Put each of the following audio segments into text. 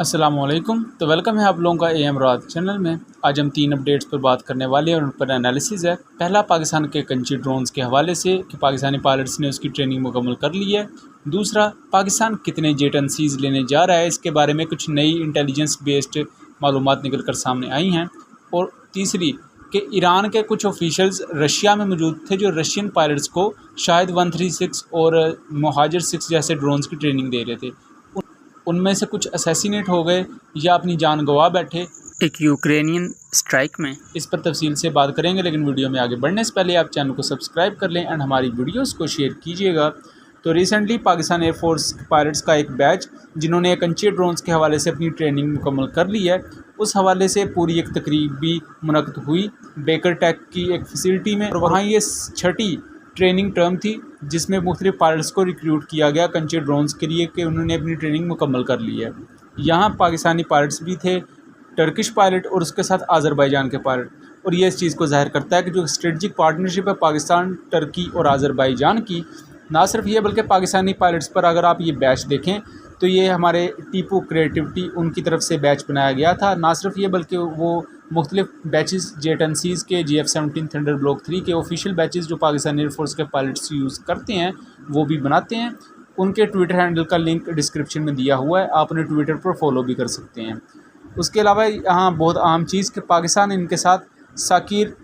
अस्सलाम वालेकुम। तो वेलकम है आप लोगों का AM रात चैनल में। आज हम 3 अपडेट्स पर बात करने वाले हैं और उन पर एनालिसिस है। पहला, पाकिस्तान के कंची ड्रोन्स के हवाले से कि पाकिस्तानी पायलट्स ने उसकी ट्रेनिंग मुकम्मल कर ली है। दूसरा, पाकिस्तान कितने जेट एनसीज लेने जा रहा है, इसके बारे में कुछ नई इंटेलिजेंस बेस्ड मालूमात निकल कर सामने आई हैं। और तीसरी, कि ईरान के कुछ ऑफिशियल्स रशिया में मौजूद थे जो रशियन पायलट्स को शायद 136 और मोहाजिर 6 जैसे ड्रोन्स की ट्रेनिंग दे रहे थे। उनमें से कुछ असैसिनेट हो गए या अपनी जान गंवा बैठे एक यूक्रेनियन स्ट्राइक में। इस पर तफसील से बात करेंगे, लेकिन वीडियो में आगे बढ़ने से पहले आप चैनल को सब्सक्राइब कर लें एंड हमारी वीडियोस को शेयर कीजिएगा। तो रिसेंटली पाकिस्तान एयरफोर्स पायलट्स का एक बैच जिन्होंने कंचे ड्रोन्स के हवाले से अपनी ट्रेनिंग मुकम्मल कर ली है, उस हवाले से पूरी एक तकरीब भी मुनक़्क़द हुई बेकर टेक की एक फैसिलिटी में। और वहाँ ये 6ठी ट्रेनिंग टर्म थी जिसमें मुख्तलिफ पायलट्स को रिक्रूट किया गया कंचे ड्रोन्स के लिए कि उन्होंने अपनी ट्रेनिंग मुकम्मल कर ली है। यहाँ पाकिस्तानी पायलट्स भी थे, टर्किश पायलट और उसके साथ आज़रबाईजान के पायलट। और ये इस चीज़ को ज़ाहिर करता है कि जो स्ट्रेटजिक पार्टनरशिप है पाकिस्तान, टर्की और आज़रबाईजान की, ना सिर्फ ये बल्कि पाकिस्तानी पायलट्स पर अगर आप ये बैच देखें तो ये हमारे टीपू क्रिएटिविटी उनकी तरफ से बैच बनाया गया था। ना सिर्फ ये बल्कि वो मुख्तलिफ बैचेस जेट एनसीज़ के GF-17 थंडर ब्लॉक 3 के ऑफिशियल बैचेस जो पाकिस्तान एयरफोर्स के पायलट्स यूज़ करते हैं वो भी बनाते हैं। उनके ट्विटर हैंडल का लिंक डिस्क्रिप्शन में दिया हुआ है, आप उन्हें ट्विटर पर फॉलो भी कर सकते हैं। उसके अलावा यहाँ बहुत अहम चीज़ कि पाकिस्तान इनके साथ साकिर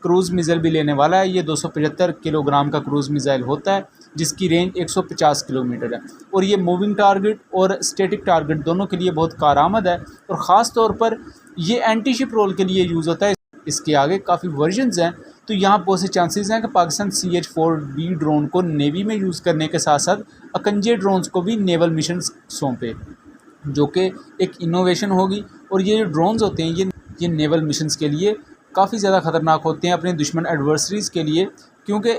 क्रूज़ मिज़ाइल भी लेने वाला है। ये 275 किलोग्राम का क्रूज़ मिज़ाइल होता है जिसकी रेंज 150 किलोमीटर है और ये मूविंग टारगेट और स्टैटिक टारगेट दोनों के लिए बहुत कारआमद है और ख़ास तौर पर ये एंटी शिप रोल के लिए यूज़ होता है। इसके आगे काफ़ी वर्जन्स हैं, तो यहाँ बहुत से चांसेस हैं कि पाकिस्तान CH-4B ड्रोन को नेवी में यूज़ करने के साथ साथ अकंजे ड्रोन्स को भी नेवल मिशन सौंपे, जो कि एक इनोवेशन होगी। और ये जो ड्रोन्स होते हैं ये नेवल मिशंस के लिए काफ़ी ज़्यादा ख़तरनाक होते हैं अपने दुश्मन एडवर्सरीज़ के लिए, क्योंकि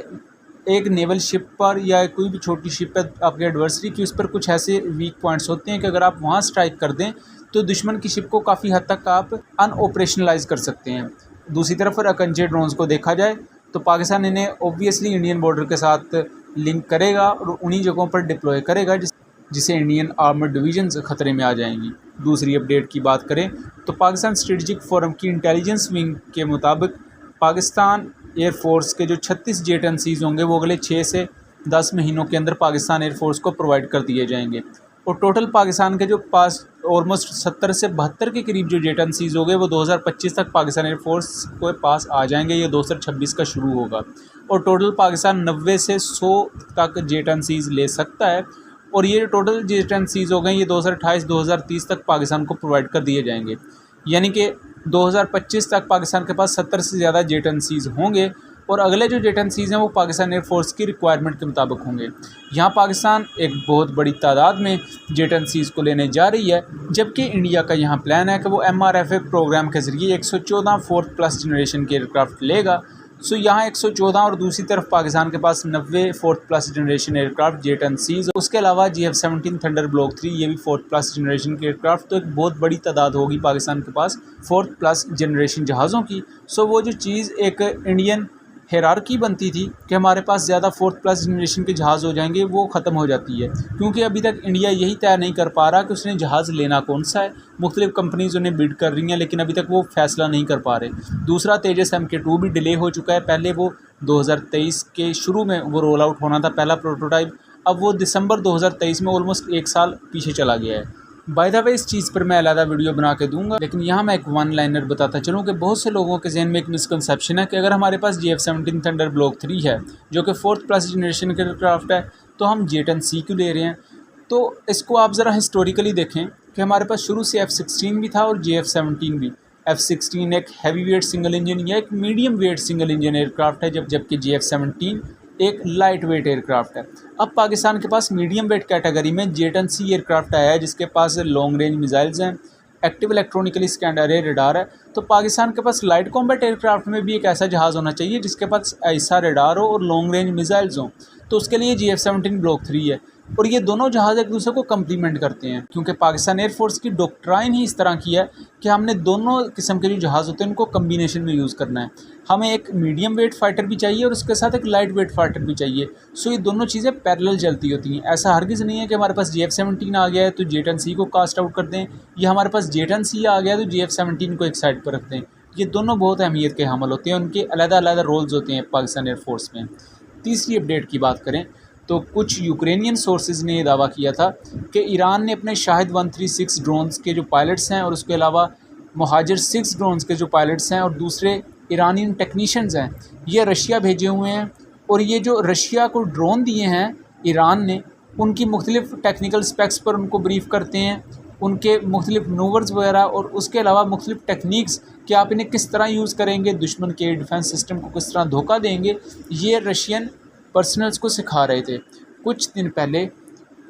एक नेवल शिप पर या कोई भी छोटी शिप है आपके एडवर्सरी की, उस पर कुछ ऐसे वीक पॉइंट्स होते हैं कि अगर आप वहाँ स्ट्राइक कर दें तो दुश्मन की शिप को काफ़ी हद तक आप अनऑपरेशनलाइज कर सकते हैं। दूसरी तरफ अगर अकंजे ड्रोन्स को देखा जाए तो पाकिस्तान इन्हें ऑब्वियसली इंडियन बॉर्डर के साथ लिंक करेगा और उन्हीं जगहों पर डिप्लॉय करेगा जिससे इंडियन आर्मर्ड डिवीजन्स ख़तरे में आ जाएंगी। दूसरी अपडेट की बात करें तो पाकिस्तान स्ट्रेटजिक फोरम की इंटेलिजेंस विंग के मुताबिक पाकिस्तान एयरफोर्स के जो 36 जेट एनसीज़ होंगे वो अगले 6 से 10 महीनों के अंदर पाकिस्तान एयरफोर्स को प्रोवाइड कर दिए जाएंगे। और टोटल पाकिस्तान के जो पास ऑलमोस्ट 70 से 72 के करीब जो जेट एनसीज़ हो गए वो 2025 तक पाकिस्तान एयरफोर्स के पास आ जाएंगे। ये 2026 का शुरू होगा और टोटल पाकिस्तान 90 से 100 तक जेट एनसीज़ ले सकता है। और ये टोटल जेट एनसीज़ हो गए ये 2028-2030 तक पाकिस्तान को प्रोवाइड कर दिए जाएंगे, यानी कि 2025 तक पाकिस्तान के पास 70 से ज़्यादा जेट एनसीज़ होंगे। और अगले जो जेट एनसीज़ हैं वो पाकिस्तान एयरफोर्स की रिक्वायरमेंट के मुताबिक होंगे। यहाँ पाकिस्तान एक बहुत बड़ी तादाद में जेट एनसीज़ को लेने जा रही है, जबकि इंडिया का यहाँ प्लान है कि वो MRFA प्रोग्राम के ज़रिए 114 फोर्थ प्लस जनरेशन के एयरक्राफ्ट लेगा। सो यहाँ 114 और दूसरी तरफ पाकिस्तान के पास 90 fourth plus generation aircraft jet एनसीज़, उसके अलावा GF-17 थंडर ब्लॉक 3 ये भी फोर्थ प्लस जनरेशन के एयरक्राफ्ट। तो एक बहुत बड़ी तादाद होगी पाकिस्तान के पास फोर्थ प्लस जनरेशन जहाज़ों की। सो वो जो चीज़ एक इंडियन हेरारकी बनती थी कि हमारे पास ज़्यादा फोर्थ प्लस जनरेशन के जहाज़ हो जाएंगे, वो ख़त्म हो जाती है, क्योंकि अभी तक इंडिया यही तय नहीं कर पा रहा कि उसने जहाज़ लेना कौन सा है। मुख्तलिफ कंपनीज़ उन्हें बिड कर रही हैं लेकिन अभी तक वो फैसला नहीं कर पा रहे। दूसरा, तेजस MK2 भी डिले हो चुका है। पहले वो 2023 के शुरू में वो रोल आउट होना था पहला प्रोटोटाइप, अब वो दिसंबर 2023 में ऑलमोस्ट 1 साल पीछे चला गया है। बाय द वे इस चीज़ पर मैं अलग वीडियो बना के दूंगा, लेकिन यहाँ मैं एक वन लाइनर बताता चलूँ कि बहुत से लोगों के जहन में एक मिसकंसेप्शन है कि अगर हमारे पास GF-17 थंडर ब्लॉक 3 है जो कि फोर्थ प्लस जनरेशन के एयरक्राफ्ट है तो हम जेट एनसी क्यों ले रहे हैं। तो इसको आप ज़रा हिस्टोरिकली देखें कि हमारे पास शुरू से F-16 भी था और GF-17 भी। F-16 एक हैवी वेट सिंगल इंजन या एक medium wait single engine aircraft है, जबकि GF-17 एक लाइट वेट एयरक्राफ्ट है। अब पाकिस्तान के पास मीडियम वेट कैटेगरी में जेट एनसी एयरक्राफ्ट आया है जिसके पास लॉन्ग रेंज मिसाइल्स हैं, एक्टिव इलेक्ट्रॉनिकली स्कैंड अरे रडार है। तो पाकिस्तान के पास लाइट कॉम्बैट एयरक्राफ्ट में भी एक ऐसा जहाज़ होना चाहिए जिसके पास ऐसा रडार हो और लॉन्ग रेंज मिसाइल्स हों। तो उसके लिए GF-17 ब्लॉक 3 है। اور یہ دونوں جہاز ایک دوسرے کو کمپلیمنٹ کرتے ہیں، کیونکہ پاکستان ایئر فورس کی ڈاکٹرائن ہی اس طرح کی ہے کہ ہم نے دونوں قسم کے جو جہاز ہوتے ہیں ان کو کمبینیشن میں یوز کرنا ہے۔ ہمیں ایک میڈیم ویٹ فائٹر بھی چاہیے اور اس کے ساتھ ایک لائٹ ویٹ فائٹر بھی چاہیے، سو یہ دونوں چیزیں پیرلل چلتی ہوتی ہیں۔ ایسا ہرگز نہیں ہے کہ ہمارے پاس JF-17 آ گیا ہے تو J-10C کو کاسٹ آؤٹ کر دیں، یا ہمارے پاس J-10C آ گیا ہے تو JF-17 کو ایک سائڈ پر رکھ دیں۔ یہ دونوں بہت اہمیت کے حامل ہوتے ہیں، ان کے علیحدہ علیحدہ رولز ہوتے ہیں پاکستان ایئر فورس میں۔ تیسری اپڈیٹ کی بات کریں تو کچھ یوکرینین سورسز نے یہ دعویٰ کیا تھا کہ ایران نے اپنے شاہد 136 ڈرونز کے جو پائلٹس ہیں اور اس کے علاوہ مہاجر 6 ڈرونز کے جو پائلٹس ہیں اور دوسرے ایرانین ٹیکنیشینز ہیں، یہ رشیا بھیجے ہوئے ہیں، اور یہ جو رشیا کو ڈرون دیے ہیں ایران نے، ان کی مختلف ٹیکنیکل سپیکس پر ان کو بریف کرتے ہیں، ان کے مختلف منورز وغیرہ، اور اس کے علاوہ مختلف ٹیکنیکس کہ آپ انہیں کس طرح یوز کریں گے، دشمن کے ڈیفنس سسٹم کو کس طرح دھوکہ دیں گے، یہ رشین پرسنلز کو سکھا رہے تھے۔ کچھ دن پہلے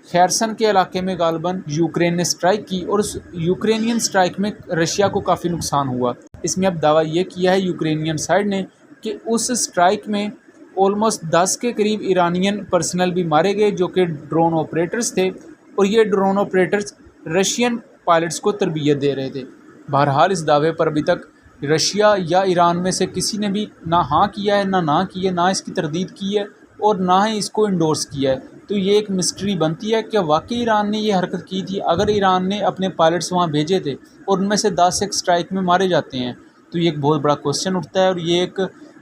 خیرسن کے علاقے میں غالباً یوکرین نے سٹرائک کی، اور اس یوکرینین سٹرائک میں رشیا کو کافی نقصان ہوا۔ اس میں اب دعویٰ یہ کیا ہے یوکرینین سائڈ نے کہ اس سٹرائک میں آلموسٹ 10 کے قریب ایرانین پرسنل بھی مارے گئے جو کہ ڈرون آپریٹرز تھے، اور یہ ڈرون آپریٹرز رشین پائلٹس کو تربیت دے رہے تھے۔ بہرحال اس دعوے پر ابھی تک رشیا یا ایران میں سے کسی نے بھی نہ ہاں کیا ہے، نہ کی ہے، نہ اس کی تردید کی ہے، اور نہ ہی اس کو انڈورس کیا ہے۔ تو یہ ایک مسٹری بنتی ہے کہ واقعی ایران نے یہ حرکت کی تھی۔ اگر ایران نے اپنے پائلٹس وہاں بھیجے تھے اور ان میں سے 10 ایک سٹرائک میں مارے جاتے ہیں تو یہ ایک بہت بڑا کوسچن اٹھتا ہے، اور یہ ایک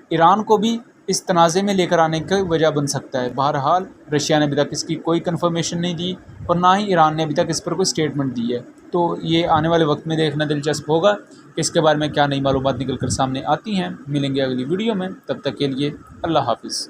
ایران کو بھی اس تنازع میں لے کر آنے کی وجہ بن سکتا ہے۔ بہرحال رشیا نے ابھی تک اس کی کوئی کنفرمیشن نہیں دی، اور نہ ہی ایران نے ابھی تک اس پر کوئی سٹیٹمنٹ دی ہے۔ تو یہ آنے والے وقت میں دیکھنا دلچسپ ہوگا کہ اس کے بارے میں کیا نئی معلومات نکل کر سامنے آتی ہیں۔ ملیں گے اگلی ویڈیو میں، تب تک کے لیے اللہ حافظ۔